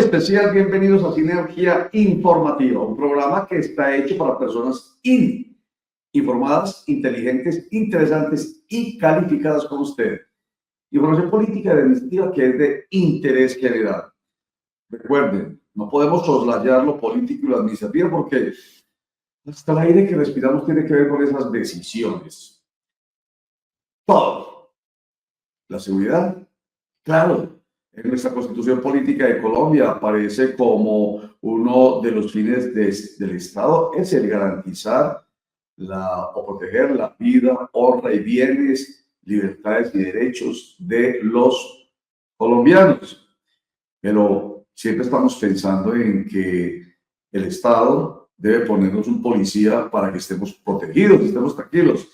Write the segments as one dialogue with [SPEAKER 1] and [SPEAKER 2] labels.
[SPEAKER 1] especial, bienvenidos a Sinergia Informativa, un programa que está hecho para personas informadas, inteligentes, interesantes y calificadas como usted. Información política de iniciativa que es de interés general. Recuerden, no podemos soslayar lo político y lo administrativo porque hasta el aire que respiramos tiene que ver con esas decisiones. Todo. La seguridad, claro. En nuestra Constitución Política de Colombia aparece como uno de los fines del Estado es el garantizar o proteger la vida, honra y bienes, libertades y derechos de los colombianos. Pero siempre estamos pensando en que el Estado debe ponernos un policía para que estemos protegidos, estemos tranquilos.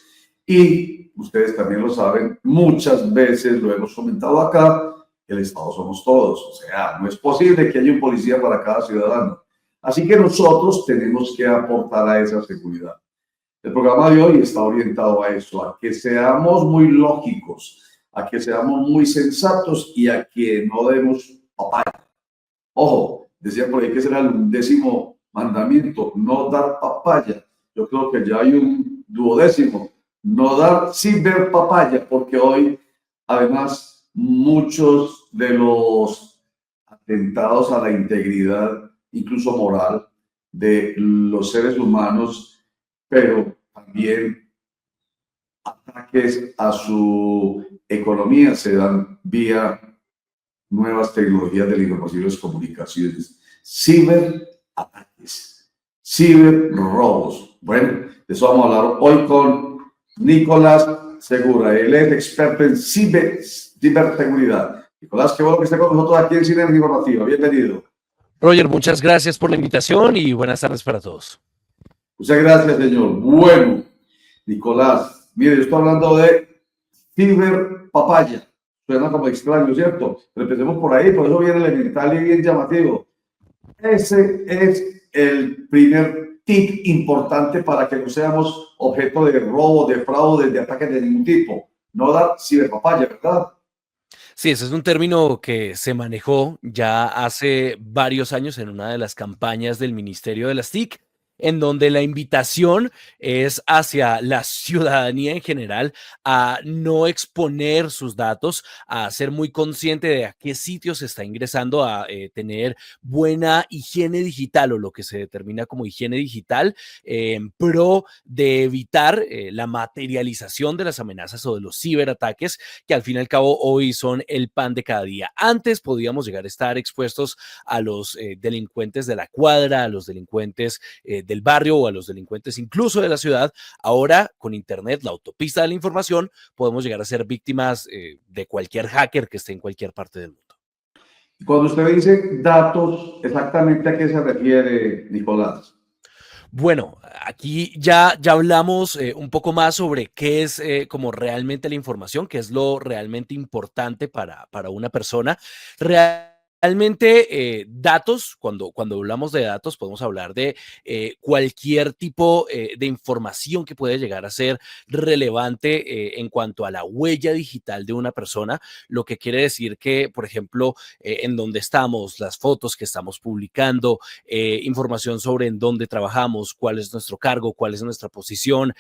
[SPEAKER 1] Y ustedes también lo saben, muchas veces lo hemos comentado acá, el Estado somos todos, o sea, no es posible que haya un policía para cada ciudadano. Así que nosotros tenemos que aportar a esa seguridad. El programa de hoy está orientado a eso, a que seamos muy lógicos, a que seamos muy sensatos y a que no demos papaya. Ojo, decía por ahí que ese era el 11º mandamiento, no dar papaya. Yo creo que ya hay un 12º, no dar sin ver papaya, porque hoy, además, muchos de los atentados a la integridad, incluso moral, de los seres humanos, pero también ataques a su economía se dan vía nuevas tecnologías de la información y las comunicaciones, ciberataques, ciberrobos. Bueno, de eso vamos a hablar hoy con Nicolás Segura. Él es experto en ciberseguridad. Nicolás, qué bueno que esté con nosotros aquí en Sinergia Informativa. Bienvenido.
[SPEAKER 2] Roger, muchas gracias por la invitación y buenas tardes para todos.
[SPEAKER 1] Muchas gracias, señor. Bueno, Nicolás, mire, yo estoy hablando de ciberpapaya. Suena como extraño, ¿cierto? Pero empecemos por ahí, por eso viene elemental y bien llamativo. Ese es el primer tip importante para que no seamos objeto de robo, de fraude, de ataques de ningún tipo. No dar ciberpapaya, ¿verdad?
[SPEAKER 2] Sí, ese es un término que se manejó ya hace varios años en una de las campañas del Ministerio de las TIC, en donde la invitación es hacia la ciudadanía en general a no exponer sus datos, a ser muy consciente de a qué sitios se está ingresando, a tener buena higiene digital o lo que se determina como higiene digital, en pro de evitar la materialización de las amenazas o de los ciberataques, que al fin y al cabo hoy son el pan de cada día. Antes podíamos llegar a estar expuestos a los delincuentes de la cuadra, a los delincuentes del barrio o a los delincuentes incluso de la ciudad. Ahora, con Internet, la autopista de la información, podemos llegar a ser víctimas de cualquier hacker que esté en cualquier parte del mundo.
[SPEAKER 1] Cuando usted dice datos, ¿exactamente a qué se refiere, Nicolás?
[SPEAKER 2] Bueno, aquí ya hablamos un poco más sobre qué es como realmente la información, qué es lo realmente importante para una persona. Realmente datos, cuando hablamos de datos, podemos hablar de cualquier tipo de información que puede llegar a ser relevante en cuanto a la huella digital de una persona, lo que quiere decir que, por ejemplo, en dónde estamos, las fotos que estamos publicando, información sobre en dónde trabajamos, cuál es nuestro cargo, cuál es nuestra posición,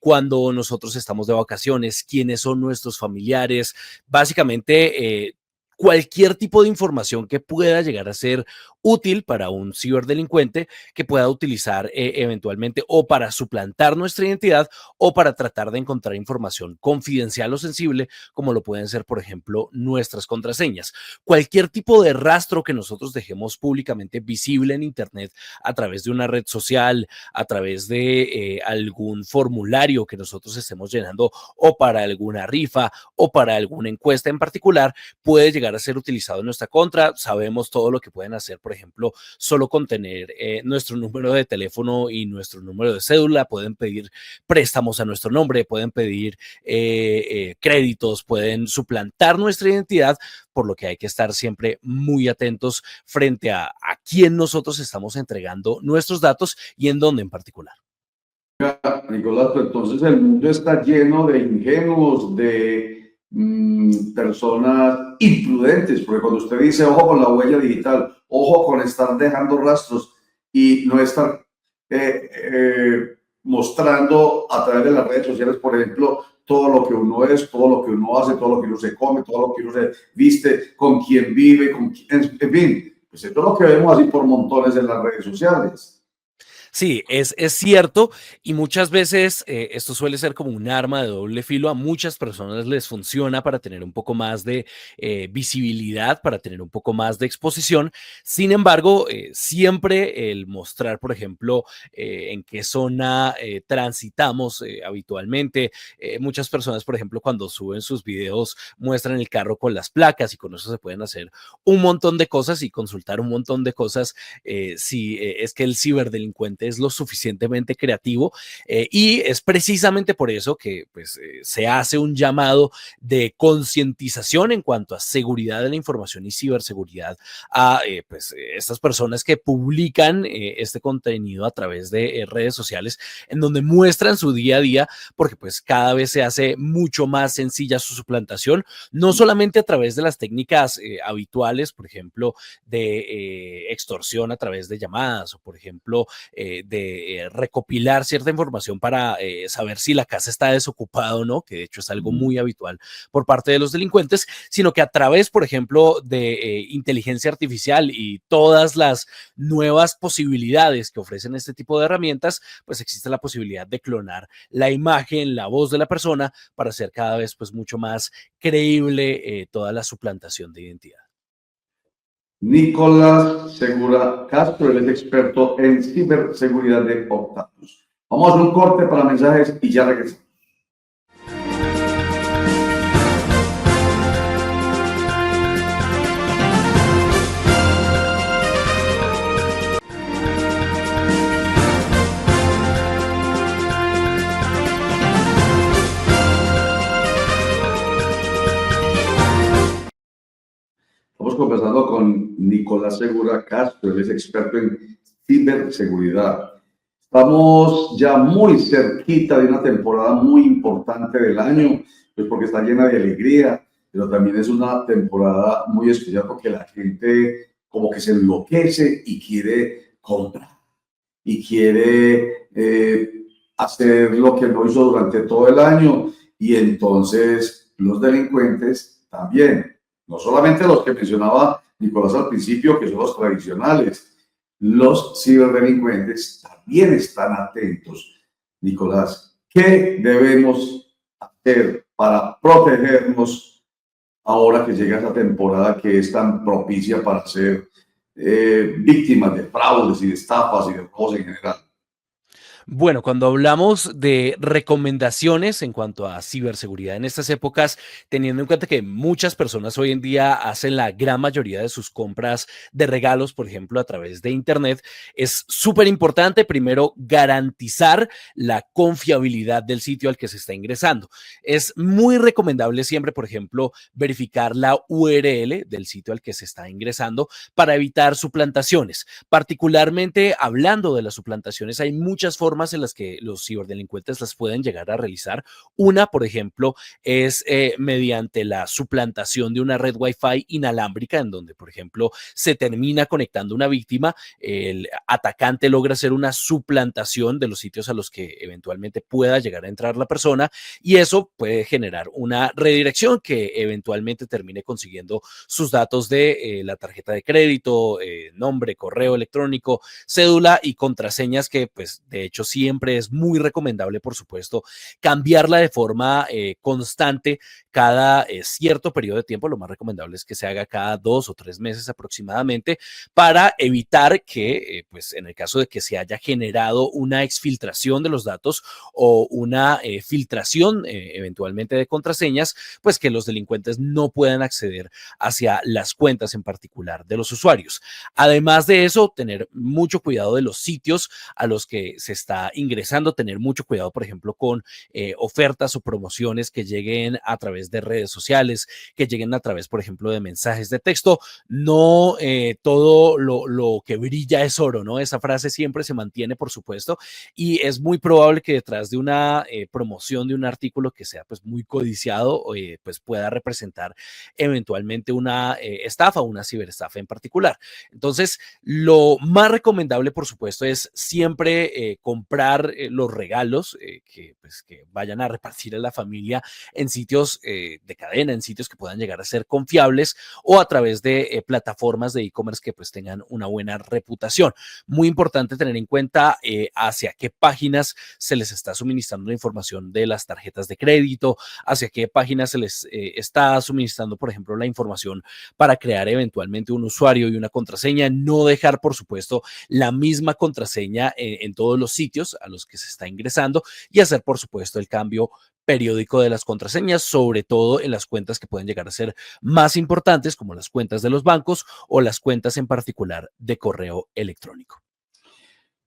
[SPEAKER 2] cuándo nosotros estamos de vacaciones, quiénes son nuestros familiares, básicamente cualquier tipo de información que pueda llegar a ser útil para un ciberdelincuente que pueda utilizar eventualmente o para suplantar nuestra identidad o para tratar de encontrar información confidencial o sensible, como lo pueden ser, por ejemplo, nuestras contraseñas. Cualquier tipo de rastro que nosotros dejemos públicamente visible en Internet a través de una red social, a través de algún formulario que nosotros estemos llenando o para alguna rifa o para alguna encuesta en particular, puede llegar a ser utilizado en nuestra contra. Sabemos todo lo que pueden hacer, por ejemplo, solo con tener nuestro número de teléfono y nuestro número de cédula. Pueden pedir préstamos a nuestro nombre, pueden pedir créditos, pueden suplantar nuestra identidad, por lo que hay que estar siempre muy atentos frente a quién nosotros estamos entregando nuestros datos y en dónde en particular.
[SPEAKER 1] Nicolás, pero entonces el mundo está lleno de ingenuos, de personas imprudentes, porque cuando usted dice ojo con la huella digital, ojo con estar dejando rastros y no estar mostrando a través de las redes sociales, por ejemplo, todo lo que uno es, todo lo que uno hace, todo lo que uno se come, todo lo que uno se viste, con quién vive, en fin, pues esto es lo que vemos así por montones en las redes sociales.
[SPEAKER 2] Sí, es cierto y muchas veces esto suele ser como un arma de doble filo. A muchas personas les funciona para tener un poco más de visibilidad, para tener un poco más de exposición. Sin embargo, siempre el mostrar, por ejemplo, en qué zona transitamos habitualmente. Muchas personas, por ejemplo, cuando suben sus videos, muestran el carro con las placas y con eso se pueden hacer un montón de cosas y consultar un montón de cosas si es que el ciberdelincuente es lo suficientemente creativo y es precisamente por eso que pues, se hace un llamado de concientización en cuanto a seguridad de la información y ciberseguridad a estas personas que publican este contenido a través de redes sociales en donde muestran su día a día porque pues cada vez se hace mucho más sencilla su suplantación, no solamente a través de las técnicas habituales, por ejemplo, de extorsión a través de llamadas o, por ejemplo, de recopilar cierta información para saber si la casa está desocupada o no, que de hecho es algo muy habitual por parte de los delincuentes, sino que a través, por ejemplo, de inteligencia artificial y todas las nuevas posibilidades que ofrecen este tipo de herramientas, pues existe la posibilidad de clonar la imagen, la voz de la persona para hacer cada vez pues mucho más creíble toda la suplantación de identidad.
[SPEAKER 1] Nicolás Segura Castro, él es experto en ciberseguridad de Octatus. Vamos a hacer un corte para mensajes y ya regresamos. Estamos conversando con Nicolás Segura Castro, él es experto en ciberseguridad. Estamos ya muy cerquita de una temporada muy importante del año, pues porque está llena de alegría, pero también es una temporada muy especial porque la gente como que se enloquece y quiere comprar y quiere hacer lo que no hizo durante todo el año y entonces los delincuentes también. No solamente los que mencionaba Nicolás al principio, que son los tradicionales, los ciberdelincuentes también están atentos. Nicolás, ¿qué debemos hacer para protegernos ahora que llega esa temporada que es tan propicia para ser víctimas de fraudes y de estafas y de robos en general?
[SPEAKER 2] Bueno, cuando hablamos de recomendaciones en cuanto a ciberseguridad en estas épocas, teniendo en cuenta que muchas personas hoy en día hacen la gran mayoría de sus compras de regalos, por ejemplo, a través de Internet, es súper importante primero garantizar la confiabilidad del sitio al que se está ingresando. Es muy recomendable siempre, por ejemplo, verificar la URL del sitio al que se está ingresando para evitar suplantaciones. Particularmente hablando de las suplantaciones, hay muchas formas en las que los ciberdelincuentes las pueden llegar a realizar. Una, por ejemplo, es mediante la suplantación de una red Wi-Fi inalámbrica, en donde, por ejemplo, se termina conectando una víctima, el atacante logra hacer una suplantación de los sitios a los que eventualmente pueda llegar a entrar la persona y eso puede generar una redirección que eventualmente termine consiguiendo sus datos de la tarjeta de crédito, nombre, correo electrónico, cédula y contraseñas que, pues, de hecho, siempre es muy recomendable, por supuesto, cambiarla de forma constante cada cierto periodo de tiempo. Lo más recomendable es que se haga cada 2 o 3 meses aproximadamente para evitar que, pues, en el caso de que se haya generado una exfiltración de los datos o una filtración eventualmente de contraseñas, pues que los delincuentes no puedan acceder hacia las cuentas en particular de los usuarios. Además de eso, tener mucho cuidado de los sitios a los que se está está ingresando, tener mucho cuidado, por ejemplo, con ofertas o promociones que lleguen a través de redes sociales, que lleguen a través, por ejemplo, de mensajes de texto. No todo lo que brilla es oro, ¿no? Esa frase siempre se mantiene, por supuesto, y es muy probable que detrás de una promoción de un artículo que sea pues muy codiciado, pues pueda representar eventualmente una estafa o una ciberestafa en particular. Entonces, lo más recomendable, por supuesto, es siempre comprar los regalos que vayan a repartir a la familia en sitios de cadena, en sitios que puedan llegar a ser confiables o a través de plataformas de e-commerce que pues tengan una buena reputación. Muy importante tener en cuenta hacia qué páginas se les está suministrando la información de las tarjetas de crédito, hacia qué páginas se les está suministrando, por ejemplo, la información para crear eventualmente un usuario y una contraseña. No dejar, por supuesto, la misma contraseña en todos los sitios a los que se está ingresando y hacer, por supuesto, el cambio periódico de las contraseñas, sobre todo en las cuentas que pueden llegar a ser más importantes, como las cuentas de los bancos o las cuentas en particular de correo electrónico.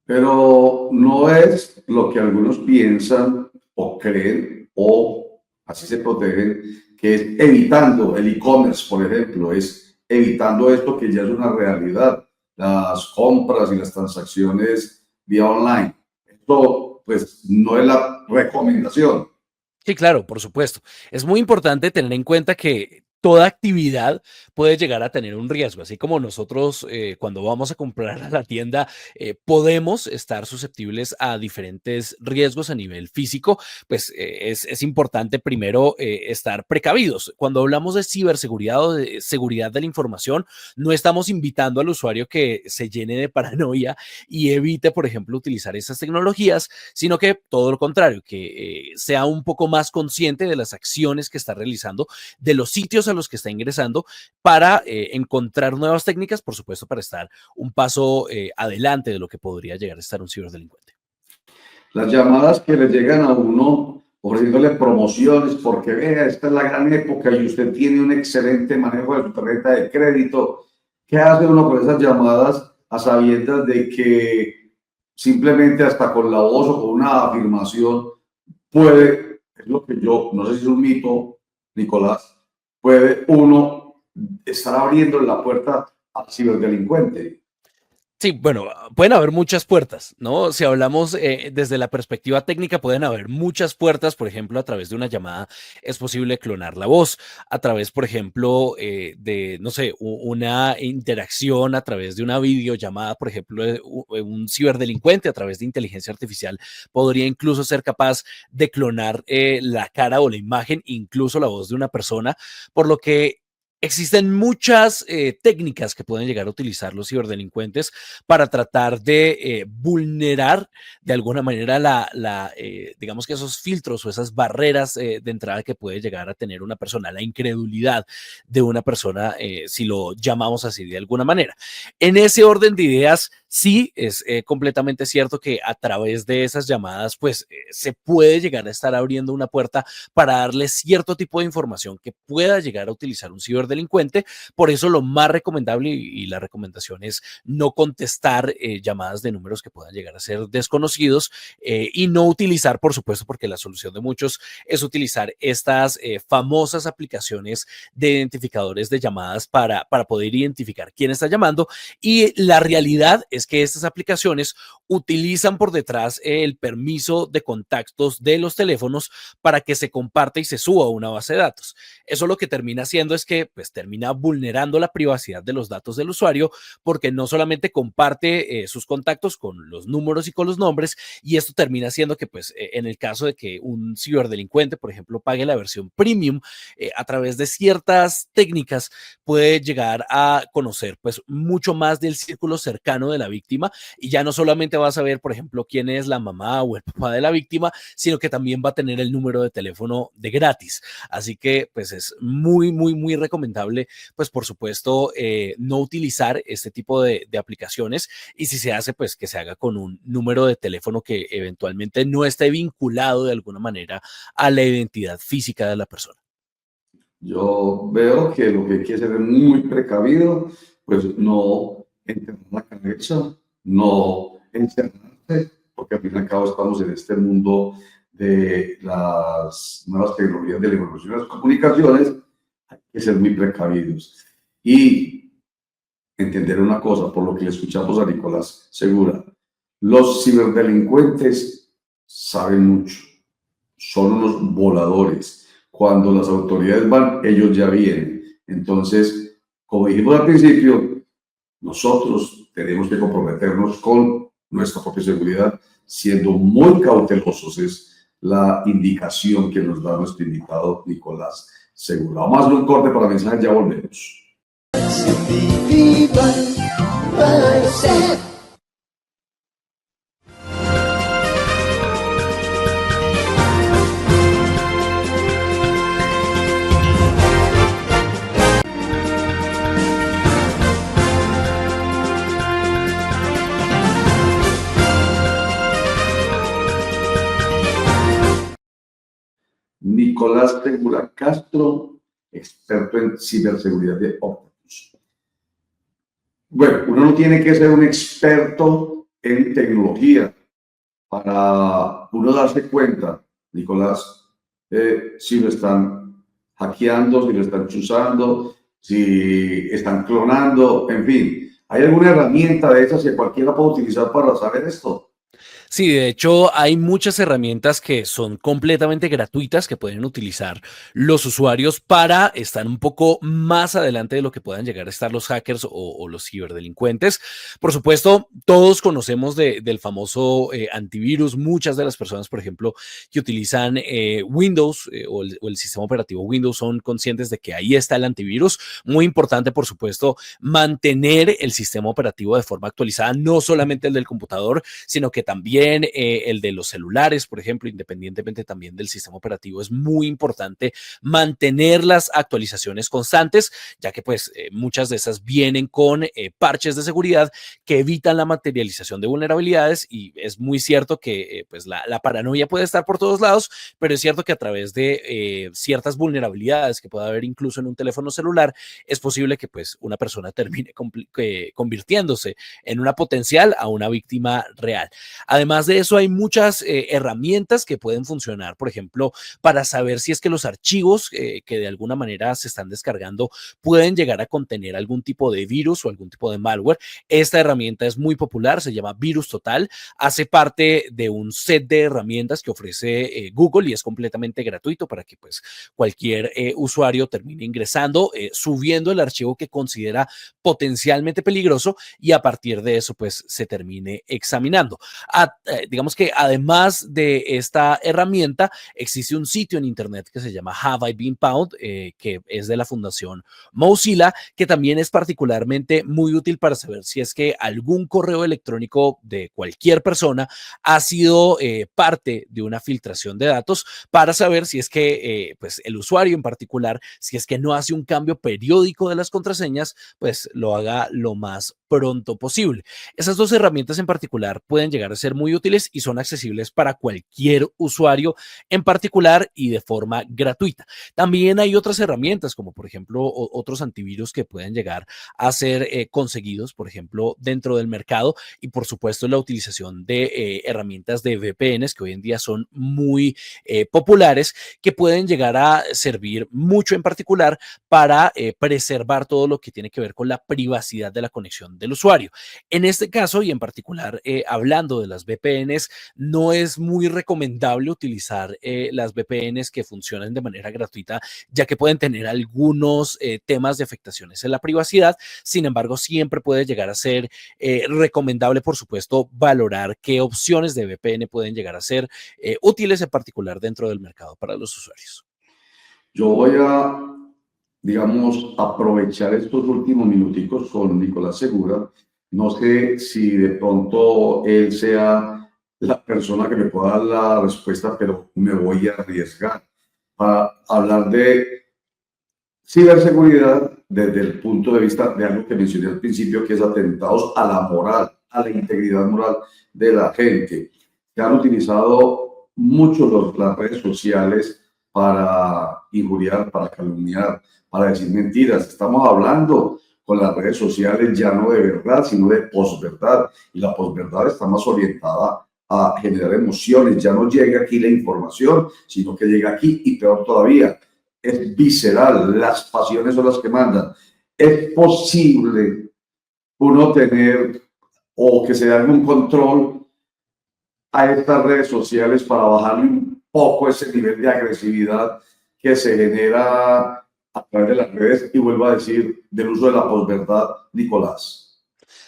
[SPEAKER 1] Pero no es lo que algunos piensan o creen o así se protegen, que es evitando el e-commerce, por ejemplo, es evitando esto que ya es una realidad, las compras y las transacciones vía online. Esto pues no es la recomendación.
[SPEAKER 2] Sí, claro, por supuesto. Es muy importante tener en cuenta que toda actividad puede llegar a tener un riesgo, así como nosotros cuando vamos a comprar a la tienda podemos estar susceptibles a diferentes riesgos a nivel físico, pues es importante primero estar precavidos. Cuando hablamos de ciberseguridad o de seguridad de la información, no estamos invitando al usuario que se llene de paranoia y evite, por ejemplo, utilizar esas tecnologías, sino que todo lo contrario, que sea un poco más consciente de las acciones que está realizando, de los sitios a los que está ingresando, para encontrar nuevas técnicas, por supuesto, para estar un paso adelante de lo que podría llegar a estar un ciberdelincuente.
[SPEAKER 1] Las llamadas que le llegan a uno ofreciéndole promociones porque vea, esta es la gran época y usted tiene un excelente manejo de su tarjeta de crédito. ¿Qué hace uno con esas llamadas a sabiendas de que simplemente hasta con la voz o con una afirmación puede, es lo que yo, no sé si es un mito, Nicolás, puede uno estar abriendo la puerta al ciberdelincuente?
[SPEAKER 2] Sí, bueno, pueden haber muchas puertas, ¿no? Si hablamos desde la perspectiva técnica, pueden haber muchas puertas. Por ejemplo, a través de una llamada es posible clonar la voz. A través, por ejemplo, de, no sé, una interacción a través de una videollamada, por ejemplo, un ciberdelincuente a través de inteligencia artificial podría incluso ser capaz de clonar la cara o la imagen, incluso la voz de una persona, por lo que existen muchas técnicas que pueden llegar a utilizar los ciberdelincuentes para tratar de vulnerar de alguna manera digamos que esos filtros o esas barreras de entrada que puede llegar a tener una persona, la incredulidad de una persona, si lo llamamos así de alguna manera. En ese orden de ideas, sí, es completamente cierto que a través de esas llamadas, pues se puede llegar a estar abriendo una puerta para darle cierto tipo de información que pueda llegar a utilizar un ciberdelincuente. Por eso lo más recomendable y la recomendación es no contestar llamadas de números que puedan llegar a ser desconocidos y no utilizar, por supuesto, porque la solución de muchos es utilizar estas famosas aplicaciones de identificadores de llamadas para poder identificar quién está llamando. Y la realidad es que estas aplicaciones utilizan por detrás el permiso de contactos de los teléfonos para que se comparte y se suba a una base de datos. Eso lo que termina haciendo es que pues termina vulnerando la privacidad de los datos del usuario, porque no solamente comparte sus contactos con los números y con los nombres, y esto termina haciendo que pues en el caso de que un ciberdelincuente, por ejemplo, pague la versión premium, a través de ciertas técnicas puede llegar a conocer pues mucho más del círculo cercano de la víctima, y ya no solamente va a saber, por ejemplo, quién es la mamá o el papá de la víctima, sino que también va a tener el número de teléfono de gratis. Así que pues es muy recomendable, pues por supuesto, no utilizar este tipo de aplicaciones, y si se hace, pues que se haga con un número de teléfono que eventualmente no esté vinculado de alguna manera a la identidad física de la persona.
[SPEAKER 1] Yo veo que lo que hay que ser es muy precavido, pues no enterrar la cabeza, no encerrarse, porque al fin y al cabo estamos en este mundo de las nuevas tecnologías de la información y las comunicaciones, hay que ser muy precavidos. Y entender una cosa, por lo que le escuchamos a Nicolás Segura, los ciberdelincuentes saben mucho, son unos voladores. Cuando las autoridades van, ellos ya vienen. Entonces, como dijimos al principio, nosotros tenemos que comprometernos con nuestra propia seguridad, siendo muy cautelosos, es la indicación que nos da nuestro invitado Nicolás Segura. Vamos a hacer un corte para mensajes, ya volvemos. Nicolás Segura Castro, experto en ciberseguridad de Optus. Bueno, uno no tiene que ser un experto en tecnología para uno darse cuenta, Nicolás, si lo están hackeando, si lo están chuzando, si están clonando, en fin. ¿Hay alguna herramienta de esas que cualquiera puede utilizar para saber esto?
[SPEAKER 2] Sí, de hecho hay muchas herramientas que son completamente gratuitas que pueden utilizar los usuarios para estar un poco más adelante de lo que puedan llegar a estar los hackers o los ciberdelincuentes. Por supuesto, todos conocemos del famoso antivirus. Muchas de las personas, por ejemplo, que utilizan Windows o el sistema operativo Windows son conscientes de que ahí está el antivirus. Muy importante, por supuesto, mantener el sistema operativo de forma actualizada, no solamente el del computador, sino que también el de los celulares, por ejemplo, independientemente también del sistema operativo. Es muy importante mantener las actualizaciones constantes, ya que pues muchas de esas vienen con parches de seguridad que evitan la materialización de vulnerabilidades, y es muy cierto que pues la paranoia puede estar por todos lados, pero es cierto que a través de ciertas vulnerabilidades que puede haber incluso en un teléfono celular, es posible que pues una persona termine convirtiéndose en una potencial a una víctima real. Además de eso, hay muchas herramientas que pueden funcionar, por ejemplo, para saber si es que los archivos que de alguna manera se están descargando pueden llegar a contener algún tipo de virus o algún tipo de malware. Esta herramienta es muy popular, se llama Virus Total, hace parte de un set de herramientas que ofrece Google y es completamente gratuito para que pues cualquier usuario termine ingresando, subiendo el archivo que considera potencialmente peligroso, y a partir de eso pues se termine examinando. Digamos que además de esta herramienta, existe un sitio en internet que se llama Have I Been Pwned, que es de la Fundación Mozilla, que también es particularmente muy útil para saber si es que algún correo electrónico de cualquier persona ha sido parte de una filtración de datos, para saber si es que pues el usuario en particular, si es que no hace un cambio periódico de las contraseñas, pues lo haga lo más pronto posible. Esas dos herramientas en particular pueden llegar a ser muy útiles y son accesibles para cualquier usuario en particular y de forma gratuita. También hay otras herramientas, como por ejemplo otros antivirus que pueden llegar a ser conseguidos, por ejemplo, dentro del mercado, y por supuesto la utilización de herramientas de VPNs que hoy en día son muy populares, que pueden llegar a servir mucho en particular para preservar todo lo que tiene que ver con la privacidad de la conexión del usuario. En este caso y en particular, hablando de las VPNs, no es muy recomendable utilizar las VPNs que funcionan de manera gratuita, ya que pueden tener algunos temas de afectaciones en la privacidad. Sin embargo, siempre puede llegar a ser recomendable, por supuesto, valorar qué opciones de VPN pueden llegar a ser útiles en particular dentro del mercado para los usuarios.
[SPEAKER 1] Yo voy a, digamos, aprovechar estos últimos minuticos con Nicolás Segura. No sé si de pronto él sea la persona que me pueda dar la respuesta, pero me voy a arriesgar a hablar de ciberseguridad desde el punto de vista de algo que mencioné al principio, que es atentados a la moral, a la integridad moral de la gente. Se han utilizado mucho las redes sociales para injuriar, para calumniar, para decir mentiras. Estamos hablando con las redes sociales ya no de verdad, sino de posverdad. Y la posverdad está más orientada a generar emociones. Ya no llega aquí la información, sino que llega aquí y peor todavía, es visceral. Las pasiones son las que mandan. Es posible uno tener o que se dé algún control a estas redes sociales para bajarle un poco ese nivel de agresividad que se genera a través de las redes, y vuelvo a decir, del uso de la posverdad, Nicolás.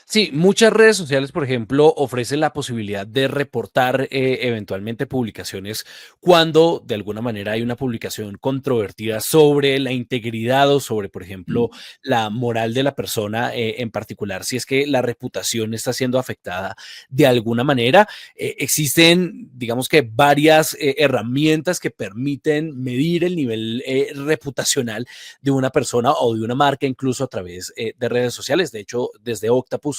[SPEAKER 2] Sí, muchas redes sociales, por ejemplo, ofrecen la posibilidad de reportar eventualmente publicaciones cuando de alguna manera hay una publicación controvertida sobre la integridad o sobre, por ejemplo, la moral de la persona en particular, si es que la reputación está siendo afectada de alguna manera. Existen, digamos que, varias herramientas que permiten medir el nivel reputacional de una persona o de una marca, incluso a través de redes sociales. De hecho, desde Octapus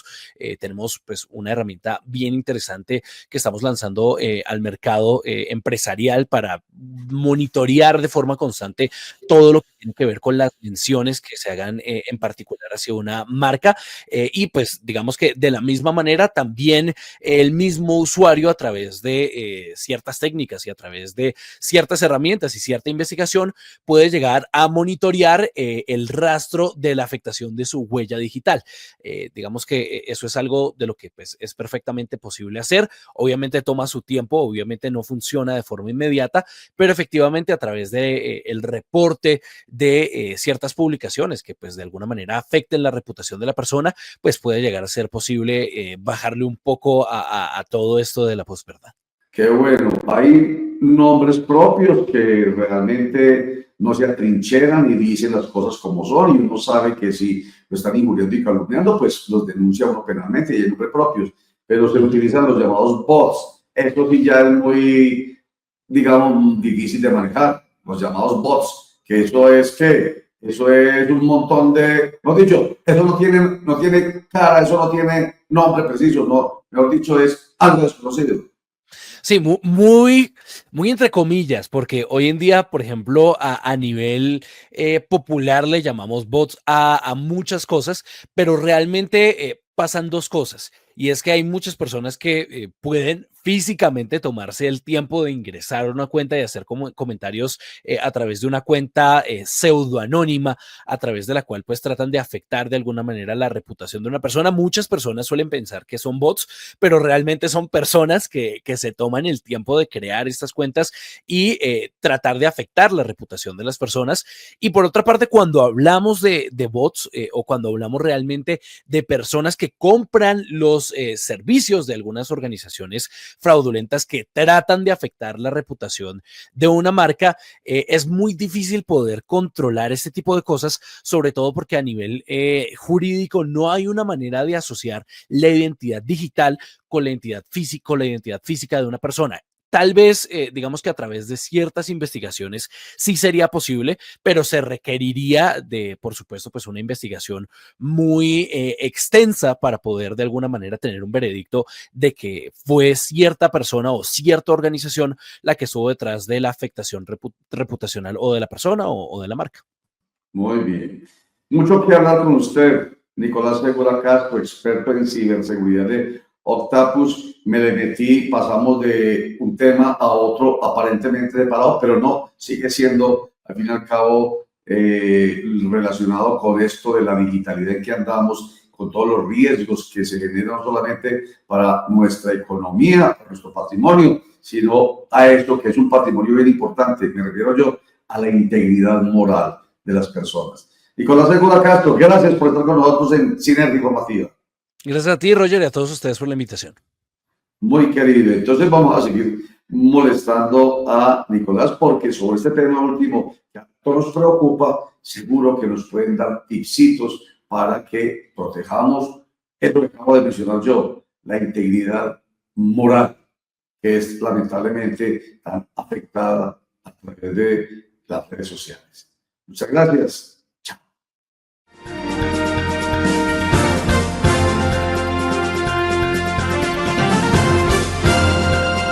[SPEAKER 2] tenemos pues una herramienta bien interesante que estamos lanzando al mercado empresarial para monitorear de forma constante todo lo que tiene que ver con las menciones que se hagan en particular hacia una marca, y pues digamos que de la misma manera también el mismo usuario, a través de ciertas técnicas y a través de ciertas herramientas y cierta investigación, puede llegar a monitorear el rastro de la afectación de su huella digital. Digamos que eso es algo de lo que pues, es perfectamente posible hacer. Obviamente toma su tiempo, obviamente no funciona de forma inmediata, pero efectivamente a través de el reporte de ciertas publicaciones que pues de alguna manera afecten la reputación de la persona, pues puede llegar a ser posible bajarle un poco a todo esto de la posverdad.
[SPEAKER 1] Qué bueno. Hay nombres propios que realmente no se atrincheran y dicen las cosas como son, y uno sabe que si lo están injuriando y calumniando, pues los denuncia uno penalmente y hay nombres propios. Pero se utilizan los llamados bots. Esto sí ya es muy, digamos, difícil de manejar. Los llamados bots, que eso es un montón de, mejor dicho, eso no tiene cara, eso no tiene nombre preciso, no, mejor dicho, es algo desconocido.
[SPEAKER 2] Sí, muy, muy entre comillas, porque hoy en día, por ejemplo, a nivel popular le llamamos bots a muchas cosas, pero realmente pasan dos cosas. Y es que hay muchas personas que pueden físicamente tomarse el tiempo de ingresar a una cuenta y hacer como comentarios a través de una cuenta pseudoanónima, a través de la cual pues tratan de afectar de alguna manera la reputación de una persona. Muchas personas suelen pensar que son bots, pero realmente son personas que se toman el tiempo de crear estas cuentas y tratar de afectar la reputación de las personas. Y por otra parte, cuando hablamos de bots o cuando hablamos realmente de personas que compran los servicios de algunas organizaciones fraudulentas que tratan de afectar la reputación de una marca, es muy difícil poder controlar este tipo de cosas, sobre todo porque a nivel jurídico no hay una manera de asociar la identidad digital con la identidad física de una persona. Tal vez, digamos que a través de ciertas investigaciones sí sería posible, pero se requeriría de, por supuesto, pues una investigación muy extensa para poder de alguna manera tener un veredicto de que fue cierta persona o cierta organización la que estuvo detrás de la afectación reputacional o de la persona o de la marca.
[SPEAKER 1] Muy bien. Mucho que hablar con usted, Nicolás Segura Castro, experto en ciberseguridad de Octapus. Me le metí, pasamos de un tema a otro aparentemente separado, pero no, sigue siendo al fin y al cabo relacionado con esto de la digitalidad en que andamos, con todos los riesgos que se generan no solamente para nuestra economía, para nuestro patrimonio, sino a esto que es un patrimonio bien importante, me refiero yo a la integridad moral de las personas. Nicolás Segura Castro, gracias por estar con nosotros en Sinergia Informativa.
[SPEAKER 2] Gracias a ti, Roger, y a todos ustedes por la invitación.
[SPEAKER 1] Muy querido. Entonces vamos a seguir molestando a Nicolás porque sobre este tema último que a todos nos preocupa, seguro que nos pueden dar tipsitos para que protejamos esto que acabo de mencionar yo, la integridad moral, que es lamentablemente tan afectada a través de las redes sociales. Muchas gracias.